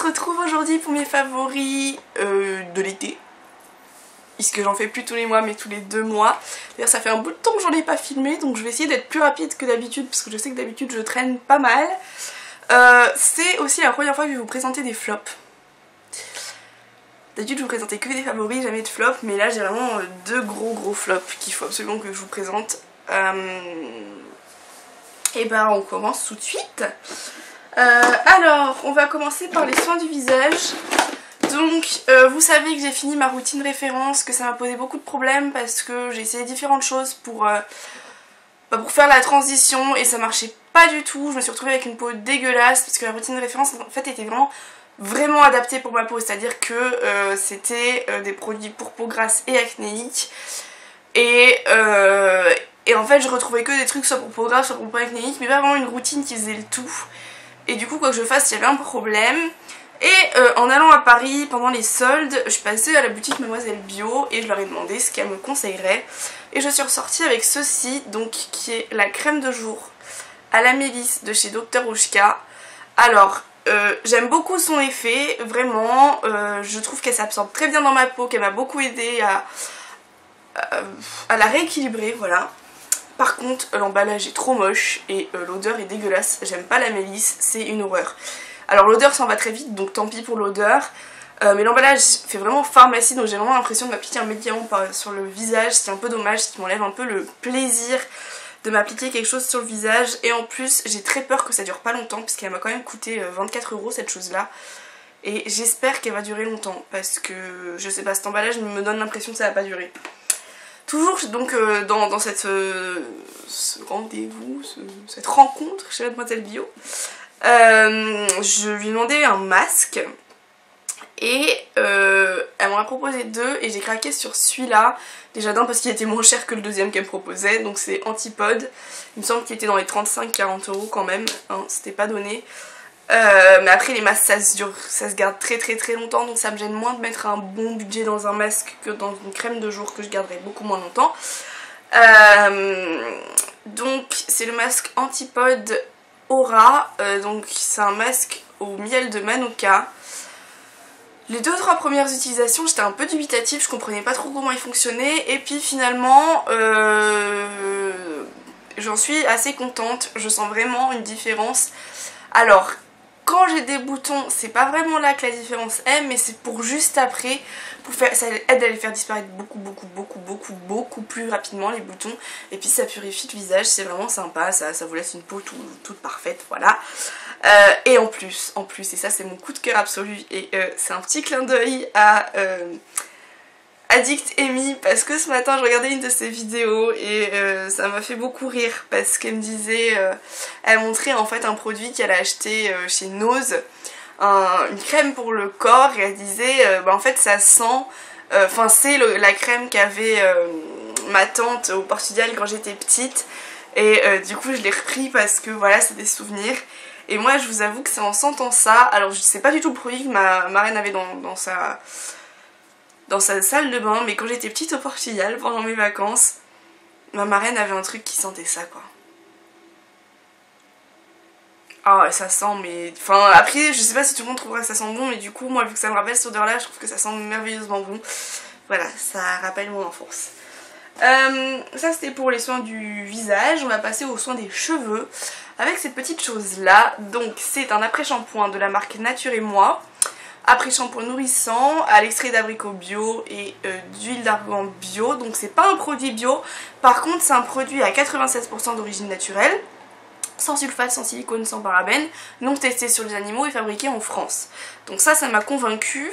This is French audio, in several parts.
se retrouve aujourd'hui pour mes favoris de l'été. Puisque j'en fais plus tous les mois mais tous les 2 mois. D'ailleurs ça fait un bout de temps que j'en ai pas filmé, donc je vais essayer d'être plus rapide que d'habitude parce que je sais que d'habitude je traîne pas mal. C'est aussi la première fois que je vais vous présenter des flops. D'habitude je vous présentais que des favoris, jamais de flops, mais là j'ai vraiment 2 gros flops qu'il faut absolument que je vous présente. Et ben on commence tout de suite. Alors on va commencer par les soins du visage. Donc vous savez que j'ai fini ma routine référence, que ça m'a posé beaucoup de problèmes parce que j'ai essayé différentes choses pour faire la transition et ça marchait pas du tout. Je me suis retrouvée avec une peau dégueulasse parce que la routine de référence en fait était vraiment adaptée pour ma peau, c'est-à-dire que c'était des produits pour peau grasse et acnéique et en fait je retrouvais que des trucs soit pour peau grasse soit pour peau acnéique, mais pas vraiment une routine qui faisait le tout. Et du coup quoi que je fasse il y avait un problème. Et en allant à Paris pendant les soldes, je suis passée à la boutique Mademoiselle Bio et je leur ai demandé ce qu'elle me conseillerait. Et je suis ressortie avec ceci, donc qui est la crème de jour à la mélisse de chez Dr Ushka. Alors j'aime beaucoup son effet, vraiment, je trouve qu'elle s'absorbe très bien dans ma peau, qu'elle m'a beaucoup aidé à la rééquilibrer, voilà. Par contre l'emballage est trop moche et l'odeur est dégueulasse, j'aime pas la mélisse, c'est une horreur. Alors l'odeur s'en va très vite, donc tant pis pour l'odeur. Mais l'emballage fait vraiment pharmacie, donc j'ai vraiment l'impression de m'appliquer un médicament sur le visage, ce qui est un peu dommage, ce qui m'enlève un peu le plaisir de m'appliquer quelque chose sur le visage. Et en plus j'ai très peur que ça dure pas longtemps, puisqu'elle m'a quand même coûté 24 € cette chose là. Et j'espère qu'elle va durer longtemps, parce que je sais pas, cet emballage me donne l'impression que ça va pas durer. Toujours donc dans ce rendez-vous, cette rencontre chez Mademoiselle Bio, je lui ai demandé un masque et elle m'en a proposé 2 et j'ai craqué sur celui-là. Déjà d'un parce qu'il était moins cher que le deuxième qu'elle me proposait, donc c'est Antipode. Il me semble qu'il était dans les 35-40 € quand même, hein, c'était pas donné. Mais après les masques ça se garde très longtemps, donc ça me gêne moins de mettre un bon budget dans un masque que dans une crème de jour que je garderai beaucoup moins longtemps. Donc c'est le masque Antipode Aura, donc c'est un masque au miel de Manuka. Les 2-3 premières utilisations j'étais un peu dubitative, je comprenais pas trop comment il fonctionnait et puis finalement j'en suis assez contente, je sens vraiment une différence. Alors quand j'ai des boutons c'est pas vraiment là que la différence est, mais c'est pour juste après, ça aide à les faire disparaître beaucoup plus rapidement les boutons, et puis ça purifie le visage, c'est vraiment sympa, ça vous laisse une peau toute parfaite, voilà. Et en plus, et ça c'est mon coup de cœur absolu, et c'est un petit clin d'œil à Addict Amy, parce que ce matin je regardais une de ses vidéos et ça m'a fait beaucoup rire parce qu'elle me disait, elle montrait en fait un produit qu'elle a acheté chez Nose, une crème pour le corps, et elle disait en fait ça sent, enfin c'est la crème qu'avait ma tante au Portugal quand j'étais petite, et du coup je l'ai repris parce que voilà, c'est des souvenirs. Et moi je vous avoue que c'est en sentant ça, alors je sais pas du tout le produit que ma marraine avait dans sa salle de bain, mais quand j'étais petite au Portugal pendant mes vacances, ma marraine avait un truc qui sentait ça quoi. Ah ça sent, mais enfin après je sais pas si tout le monde trouvera que ça sent bon, mais du coup moi vu que ça me rappelle cette odeur là, je trouve que ça sent merveilleusement bon. Voilà, ça rappelle mon enfance. Ça c'était pour les soins du visage. On va passer aux soins des cheveux avec cette petite chose là. Donc c'est un après-shampoing de la marque Nature et Moi. Après-shampoing nourrissant à l'extrait d'abricot bio et d'huile d'argan bio. Donc c'est pas un produit bio, par contre c'est un produit à 96% d'origine naturelle, sans sulfate, sans silicone, sans parabènes, non testé sur les animaux et fabriqué en France. Donc ça m'a convaincue.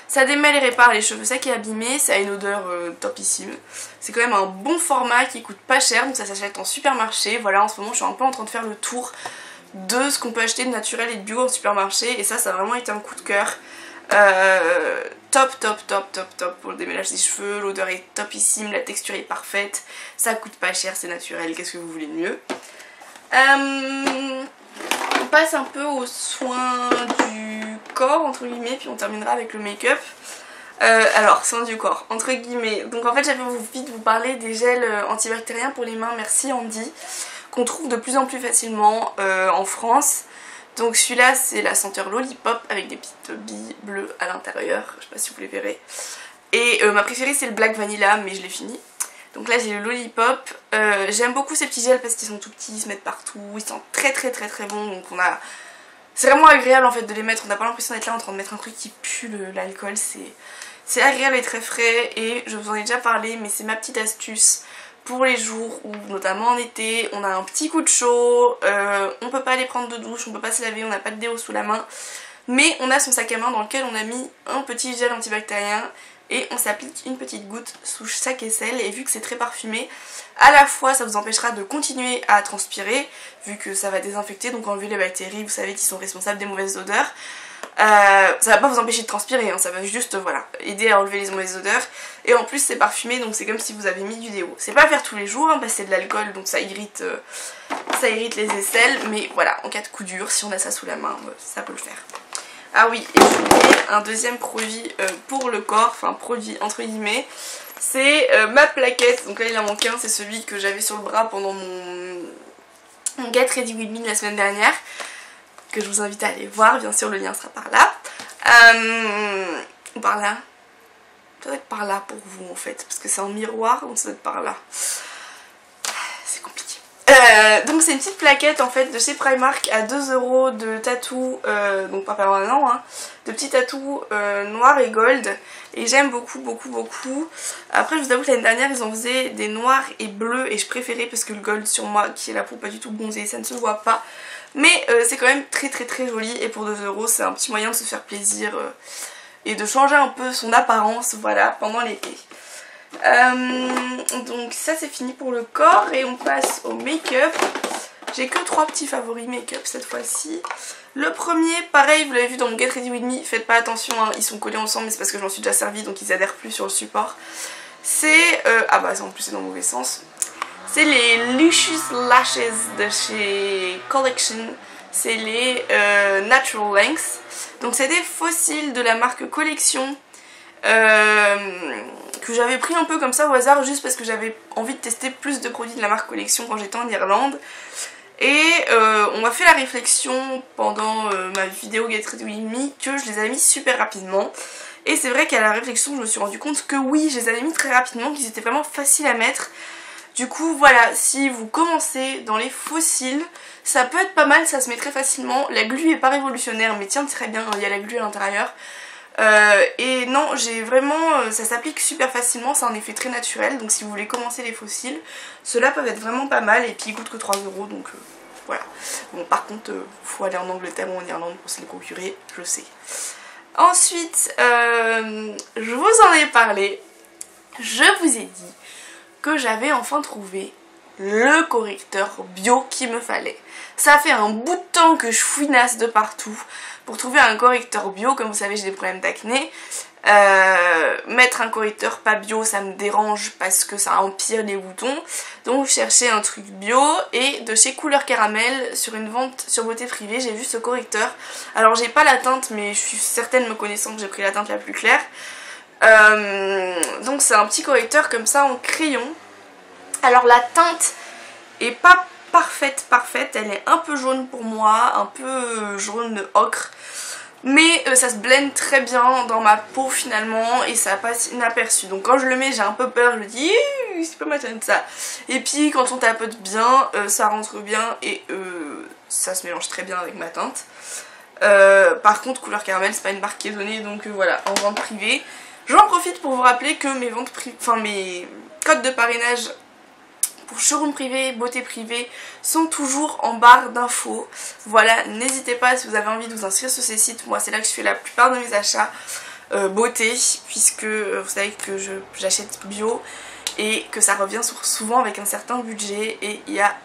Ça démêle et répare les cheveux secs et abîmés, ça a une odeur topissime. C'est quand même un bon format qui coûte pas cher, donc ça s'achète en supermarché. Voilà, en ce moment je suis un peu en train de faire le tour de ce qu'on peut acheter de naturel et de bio en supermarché, et ça a vraiment été un coup de cœur. Top pour le démêlage des cheveux, l'odeur est topissime, la texture est parfaite, ça coûte pas cher, c'est naturel, qu'est-ce que vous voulez de mieux. On passe un peu aux soins du corps entre guillemets, puis on terminera avec le make-up. Alors soins du corps entre guillemets, donc en fait j'avais envie de vous parler des gels antibactériens pour les mains, merci Andy, qu'on trouve de plus en plus facilement en France. Donc celui-là c'est la senteur Lollipop avec des petites billes bleues à l'intérieur, je sais pas si vous les verrez. Et ma préférée c'est le Black Vanilla, mais je l'ai fini. Donc là j'ai le Lollipop, j'aime beaucoup ces petits gels parce qu'ils sont tout petits, ils se mettent partout, ils sentent très bons, donc on a... C'est vraiment agréable en fait de les mettre, on n'a pas l'impression d'être là en train de mettre un truc qui pue l'alcool, c'est agréable et très frais. Et je vous en ai déjà parlé, mais c'est ma petite astuce pour les jours où, notamment en été, on a un petit coup de chaud, on peut pas aller prendre de douche, on peut pas se laver, on n'a pas de déo sous la main, mais on a son sac à main dans lequel on a mis un petit gel antibactérien et on s'applique une petite goutte sous chaque aisselle. Et vu que c'est très parfumé, à la fois ça vous empêchera de continuer à transpirer vu que ça va désinfecter, donc enlever les bactéries, vous savez, qui sont responsables des mauvaises odeurs. Ça va pas vous empêcher de transpirer, hein, ça va juste voilà, aider à enlever les mauvaises odeurs. Et en plus c'est parfumé, donc c'est comme si vous avez mis du déo. C'est pas à faire tous les jours, hein, parce que c'est de l'alcool, donc ça irrite les aisselles. Mais voilà, en cas de coup dur, si on a ça sous la main, ça peut le faire. Ah oui, et j'ai oublié un deuxième produit pour le corps, enfin produit entre guillemets, c'est ma plaquette. Donc là il en manque un, c'est celui que j'avais sur le bras pendant mon Get Ready With Me la semaine dernière, que je vous invite à aller voir, bien sûr le lien sera par là. Par là. Ça doit être par là pour vous en fait, parce que c'est un miroir, donc ça doit être par là. C'est compliqué. Donc c'est une petite plaquette en fait de chez Primark à 2 € de tatou, donc pas permanent, hein, de petits tatous noirs et gold. Et j'aime beaucoup. Après je vous avoue que l'année dernière ils en faisaient des noirs et bleus et je préférais parce que le gold sur moi qui est la peau pas du tout bronzée, ça ne se voit pas. Mais c'est quand même très joli et pour 2 € c'est un petit moyen de se faire plaisir et de changer un peu son apparence, voilà, pendant l'été. Donc ça c'est fini pour le corps et on passe au make-up. J'ai que 3 petits favoris make-up cette fois-ci. Le premier, pareil, vous l'avez vu dans mon Get Ready With Me, faites pas attention, hein, ils sont collés ensemble mais c'est parce que j'en suis déjà servi donc ils adhèrent plus sur le support. C'est, ah bah en plus c'est dans le mauvais sens. C'est les Luscious Lashes de chez Collection, c'est les Natural Length. Donc c'est des fossiles de la marque Collection que j'avais pris un peu comme ça au hasard juste parce que j'avais envie de tester plus de produits de la marque Collection quand j'étais en Irlande. Et on m'a fait la réflexion pendant ma vidéo Get Ready With Me que je les avais mis super rapidement. Et c'est vrai qu'à la réflexion je me suis rendu compte que oui, je les avais mis très rapidement, qu'ils étaient vraiment faciles à mettre. Du coup voilà, si vous commencez dans les fossiles, ça peut être pas mal, ça se met très facilement. La glu est pas révolutionnaire mais tient très bien, il y a la glu à l'intérieur. Et non, j'ai vraiment, ça s'applique super facilement, c'est un effet très naturel. Donc si vous voulez commencer les fossiles, ceux-là peuvent être vraiment pas mal. Et puis ils coûtent que 3 € donc voilà. Bon par contre, faut aller en Angleterre ou en Irlande pour se les procurer, je sais. Ensuite, je vous en ai parlé, je vous ai dit que j'avais enfin trouvé le correcteur bio qu'il me fallait. Ça fait un bout de temps que je fouinasse de partout pour trouver un correcteur bio. Comme vous savez, j'ai des problèmes d'acné. Mettre un correcteur pas bio, ça me dérange parce que ça empire les boutons. Donc je cherchais un truc bio et de chez Couleur Caramel, sur une vente sur Beauté Privée, j'ai vu ce correcteur. Alors j'ai pas la teinte mais je suis certaine, me connaissant, que j'ai pris la teinte la plus claire. Donc c'est un petit correcteur comme ça en crayon. Alors la teinte est pas parfaite, elle est un peu jaune pour moi, un peu jaune ocre, mais ça se blende très bien dans ma peau finalement et ça passe inaperçu. Donc quand je le mets j'ai un peu peur, je me dis c'est pas ma teinte ça. Et puis quand on tapote bien, ça rentre bien et ça se mélange très bien avec ma teinte. Par contre Couleur Caramel c'est pas une marque qui est donnée, donc voilà, en vente privée. J'en profite pour vous rappeler que mes ventes mes codes de parrainage pour showroom privé, beauté privée sont toujours en barre d'infos. Voilà, n'hésitez pas si vous avez envie de vous inscrire sur ces sites. Moi c'est là que je fais la plupart de mes achats beauté, puisque vous savez que j'achète bio et que ça revient souvent avec un certain budget. Et il y a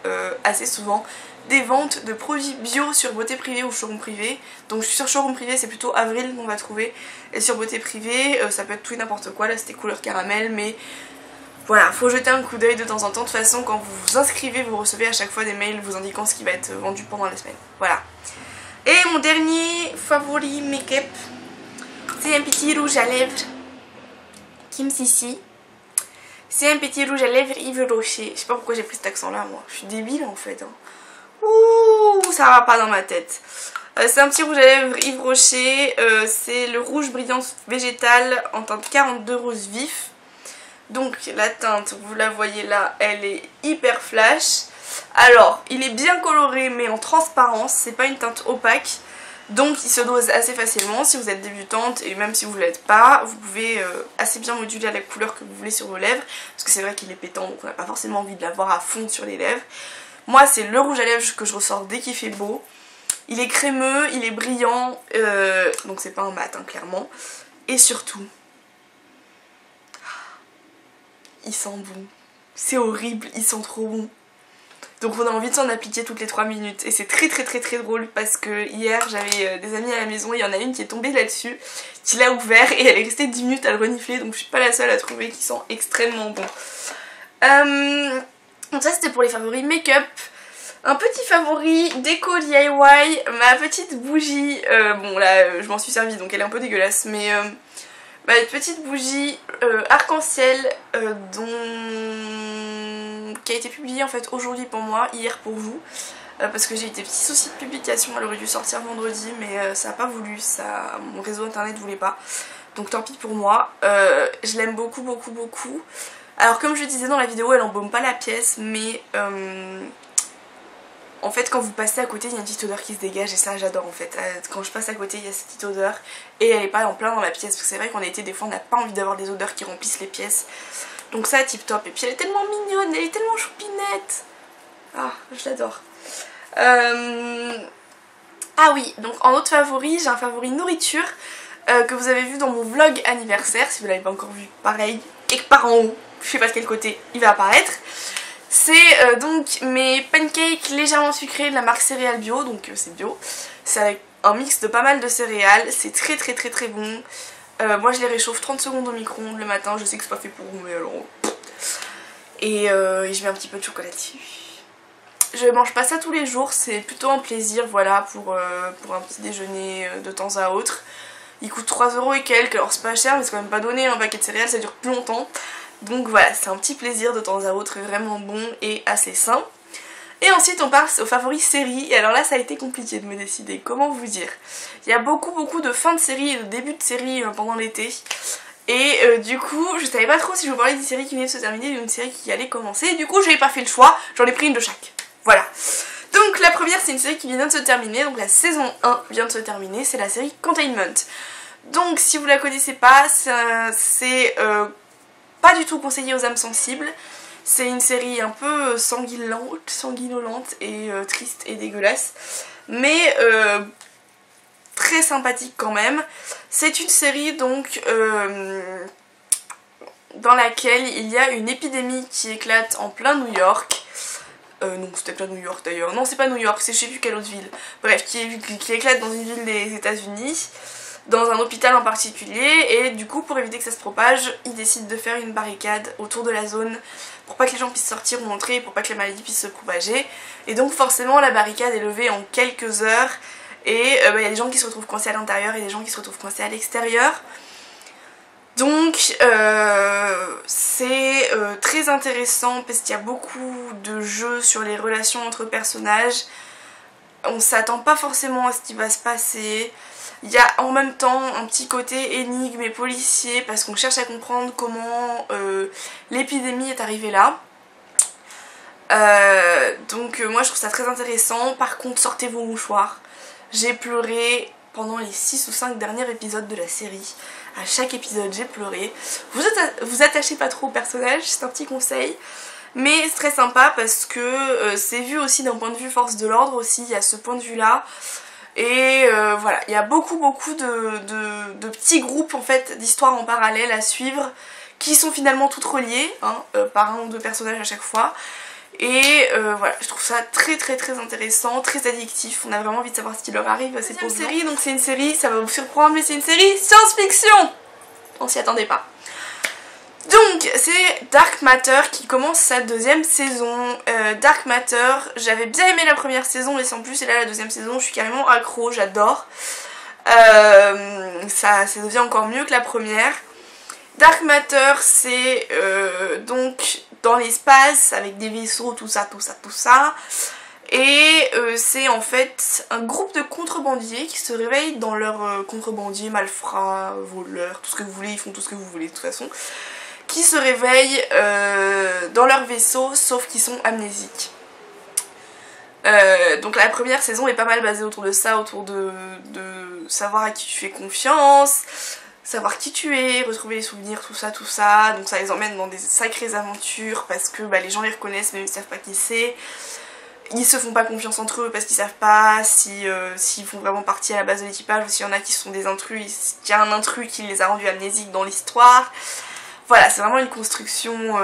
assez souvent des ventes de produits bio sur beauté privée ou showroom privé. Donc sur showroom privé c'est plutôt avril qu'on va trouver, et sur beauté privée ça peut être tout et n'importe quoi. Là c'était Couleur Caramel, mais voilà, faut jeter un coup d'œil de temps en temps. De toute façon quand vous vous inscrivez vous recevez à chaque fois des mails vous indiquant ce qui va être vendu pendant la semaine. Voilà. Et mon dernier favori make-up, c'est un petit rouge à lèvres Kim Sissi. C'est un petit rouge à lèvres Yves Rocher. Je sais pas pourquoi j'ai pris cet accent là moi, je suis débile en fait hein. Ouh, ça va pas dans ma tête. C'est un petit rouge à lèvres Yves Rocher, c'est le rouge brillant végétal en teinte 42 rose vif. Donc la teinte, vous la voyez là, elle est hyper flash. Alors, il est bien coloré mais en transparence, c'est pas une teinte opaque. Donc il se dose assez facilement si vous êtes débutante et même si vous ne l'êtes pas, vous pouvez assez bien moduler à la couleur que vous voulez sur vos lèvres. Parce que c'est vrai qu'il est pétant donc on n'a pas forcément envie de l'avoir à fond sur les lèvres. Moi c'est le rouge à lèvres que je ressors dès qu'il fait beau. Il est crémeux, il est brillant, donc c'est pas un mat hein, clairement. Et surtout, il sent bon. C'est horrible, il sent trop bon. Donc on a envie de s'en appliquer toutes les 3 minutes. Et c'est très drôle parce que hier j'avais des amis à la maison, il y en a une qui est tombée là-dessus, qui l'a ouvert et elle est restée 10 minutes à le renifler, donc je suis pas la seule à trouver qu'il sent extrêmement bon. Donc ça c'était pour les favoris make-up. Un petit favori déco DIY, ma petite bougie, bon là je m'en suis servie donc elle est un peu dégueulasse, mais ma petite bougie arc-en-ciel qui a été publiée en fait aujourd'hui pour moi, hier pour vous, parce que j'ai eu des petits soucis de publication, elle aurait dû sortir vendredi mais ça n'a pas voulu, mon réseau internet voulait pas, donc tant pis pour moi. Je l'aime beaucoup. Alors comme je le disais dans la vidéo, elle embaume pas la pièce mais en fait quand vous passez à côté il y a une petite odeur qui se dégage et ça j'adore en fait. Quand je passe à côté il y a cette petite odeur et elle est pas en plein dans la pièce parce que c'est vrai qu'en été des fois on n'a pas envie d'avoir des odeurs qui remplissent les pièces. Donc ça tip top, et puis elle est tellement mignonne, elle est tellement choupinette. Ah je l'adore. Ah oui, donc en autre favori j'ai un favori nourriture que vous avez vu dans mon vlog anniversaire. Si vous l'avez pas encore vu, pareil, quelque part en haut, je sais pas de quel côté il va apparaître. C'est donc mes pancakes légèrement sucrés de la marque Céréales Bio, donc c'est bio. C'est avec un mix de pas mal de céréales, c'est très bon. Moi je les réchauffe 30 secondes au micro-ondes le matin, je sais que c'est pas fait pour vous mais alors... Et je mets un petit peu de chocolat dessus. Je mange pas ça tous les jours, c'est plutôt un plaisir voilà pour un petit déjeuner de temps à autre. Il coûte 3 € et quelques, alors c'est pas cher mais c'est quand même pas donné, un paquet de céréales ça dure plus longtemps. Donc voilà, c'est un petit plaisir de temps à autre, vraiment bon et assez sain. Et ensuite on passe aux favoris séries, et alors là ça a été compliqué de me décider, comment vous dire. Il y a beaucoup de fins de série et de début de série pendant l'été. Et du coup je savais pas trop si je vous parlais d'une série qui venait de se terminer ou d'une série qui allait commencer. Et du coup j'avais pas fait le choix, j'en ai pris une de chaque. Voilà. Donc la première c'est une série qui vient de se terminer, donc la saison 1 vient de se terminer, c'est la série Containment. Donc si vous la connaissez pas, c'est pas du tout conseillé aux âmes sensibles. C'est une série un peu sanguinolente et triste et dégueulasse. Mais très sympathique quand même. C'est une série donc dans laquelle il y a une épidémie qui éclate en plein New York. Non, c'était pas New York d'ailleurs. Non, c'est pas New York, c'est je sais plus quelle autre ville. Bref, qui éclate dans une ville des États-Unis, dans un hôpital en particulier, et du coup pour éviter que ça se propage, ils décident de faire une barricade autour de la zone pour pas que les gens puissent sortir ou entrer, pour pas que la maladie puisse se propager. Et donc forcément la barricade est levée en quelques heures et y a des gens qui se retrouvent coincés à l'intérieur et des gens qui se retrouvent coincés à l'extérieur. Donc c'est très intéressant parce qu'il y a beaucoup de jeux sur les relations entre personnages. On s'attend pas forcément à ce qui va se passer. Il y a en même temps un petit côté énigme et policier parce qu'on cherche à comprendre comment l'épidémie est arrivée là. Donc moi je trouve ça très intéressant. Par contre sortez vos mouchoirs. J'ai pleuré pendant les 6 ou 5 derniers épisodes de la série. À chaque épisode j'ai pleuré. Vous attachez pas trop au personnage, c'est un petit conseil. Mais c'est très sympa parce que c'est vu aussi d'un point de vue force de l'ordre aussi, il y a ce point de vue là. Et voilà, il y a beaucoup de petits groupes en fait d'histoires en parallèle à suivre qui sont finalement toutes reliées hein, par un ou deux personnages à chaque fois. Et voilà, je trouve ça très intéressant, très addictif. On a vraiment envie de savoir ce qui leur arrive à ces pauvres gens. Donc c'est une série, ça va vous surprendre, mais c'est une série science-fiction. On s'y attendait pas. Donc c'est Dark Matter qui commence sa deuxième saison. Dark Matter, j'avais bien aimé la première saison mais sans plus, et là la deuxième saison je suis carrément accro, j'adore. Ça devient encore mieux que la première. Dark Matter c'est donc dans l'espace avec des vaisseaux, tout ça. Et c'est en fait un groupe de contrebandiers qui se réveillent dans leur contrebandier, malfrats, voleurs, tout ce que vous voulez, ils font tout ce que vous voulez de toute façon, qui se réveillent dans leur vaisseau sauf qu'ils sont amnésiques. Donc la première saison est pas mal basée autour de ça, autour de savoir à qui tu fais confiance, savoir qui tu es, retrouver les souvenirs, tout ça. Donc ça les emmène dans des sacrées aventures parce que les gens les reconnaissent mais ils savent pas qui c'est. Ils se font pas confiance entre eux parce qu'ils savent pas s'ils font vraiment partie à la base de l'équipage ou s'il y en a qui sont des intrus, qu'il y a un intrus qui les a rendus amnésiques dans l'histoire. Voilà, c'est vraiment une construction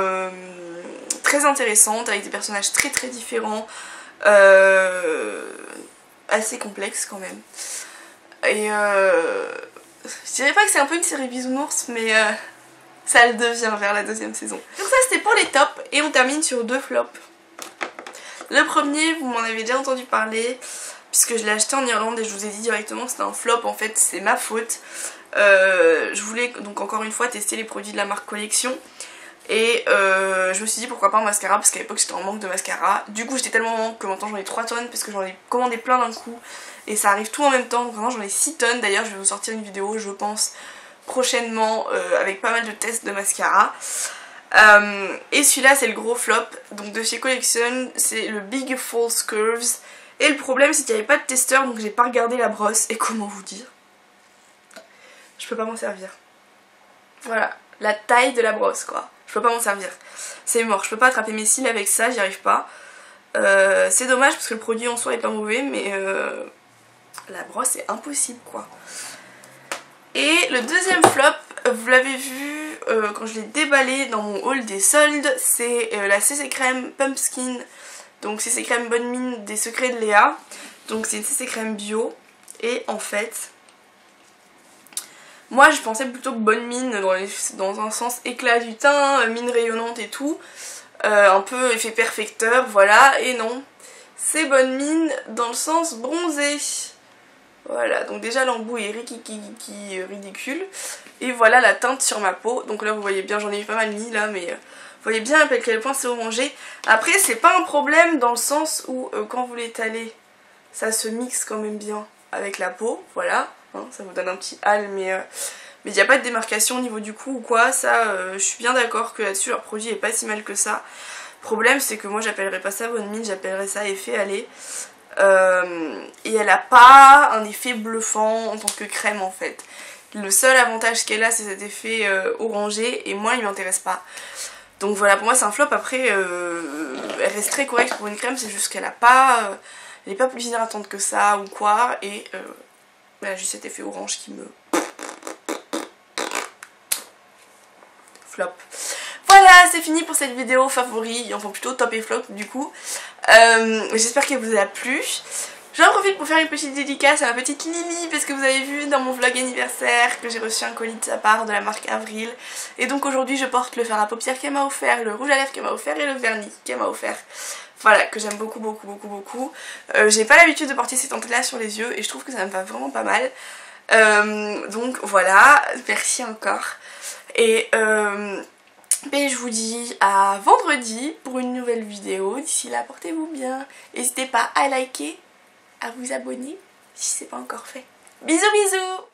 très intéressante avec des personnages très différents, assez complexe quand même. Et je dirais pas que c'est un peu une série bisounours, mais ça le devient vers la deuxième saison. Donc ça c'était pour les tops et on termine sur 2 flops. Le premier, vous m'en avez déjà entendu parler puisque je l'ai acheté en Irlande et je vous ai dit directement que c'était un flop, en fait c'est ma faute. Je voulais donc encore une fois tester les produits de la marque Collection. Et je me suis dit pourquoi pas un mascara parce qu'à l'époque j'étais en manque de mascara. Du coup j'étais tellement en manque que maintenant j'en ai 3 tonnes parce que j'en ai commandé plein d'un coup. Et ça arrive tout en même temps, donc maintenant j'en ai 6 tonnes. D'ailleurs je vais vous sortir une vidéo je pense prochainement avec pas mal de tests de mascara. Et celui-là c'est le gros flop, donc de chez Collection, c'est le Big False Curves. Et le problème c'est qu'il n'y avait pas de testeur donc j'ai pas regardé la brosse. Et comment vous dire, je peux pas m'en servir. Voilà, la taille de la brosse quoi. Je peux pas m'en servir. C'est mort, je peux pas attraper mes cils avec ça, j'y arrive pas. C'est dommage parce que le produit en soi est pas mauvais, mais la brosse est impossible quoi. Et le deuxième flop, vous l'avez vu quand je l'ai déballé dans mon haul des soldes, c'est la CC Crème Pumpkin. Donc CC Crème Bonne Mine des Secrets de Léa. Donc c'est une CC Crème bio. Et en fait, moi je pensais plutôt que Bonne Mine dans un sens éclat du teint, mine rayonnante et tout. Un peu effet perfecteur, voilà. Et non, c'est Bonne Mine dans le sens bronzé. Voilà, donc déjà l'embout est ridicule. Et voilà la teinte sur ma peau. Donc là vous voyez bien, j'en ai eu pas mal mis là, mais vous voyez bien à quel point c'est orangé. Après c'est pas un problème dans le sens où quand vous l'étalez, ça se mixe quand même bien avec la peau, voilà. Hein, ça vous donne un petit hâle, mais il n'y a pas de démarcation au niveau du cou ou quoi. Ça, je suis bien d'accord que là-dessus leur produit est pas si mal que ça. Le problème c'est que moi j'appellerais pas ça Bonne Mine, j'appellerais ça effet allé. Et elle a pas un effet bluffant en tant que crème en fait. Le seul avantage qu'elle a c'est cet effet orangé et moi il m'intéresse pas. Donc voilà, pour moi c'est un flop. Après elle reste très correcte pour une crème, c'est juste qu'elle a pas elle est pas plus hydratante que ça ou quoi. Et elle a juste cet effet orange qui me flop. Voilà, c'est fini pour cette vidéo favori, enfin plutôt top et flop du coup. J'espère qu'elle vous a plu. J'en profite pour faire une petite dédicace à ma petite Lily parce que vous avez vu dans mon vlog anniversaire que j'ai reçu un colis de sa part de la marque Avril. Et donc aujourd'hui je porte le fard à paupières qu'elle m'a offert, le rouge à lèvres qu'elle m'a offert et le vernis qu'elle m'a offert. Voilà, que j'aime beaucoup. J'ai pas l'habitude de porter ces teintes là sur les yeux et je trouve que ça me va vraiment pas mal. Donc voilà, merci encore. Et je vous dis à vendredi pour une nouvelle vidéo. D'ici là, portez-vous bien. N'hésitez pas à liker, à vous abonner si c'est pas encore fait. Bisous bisous.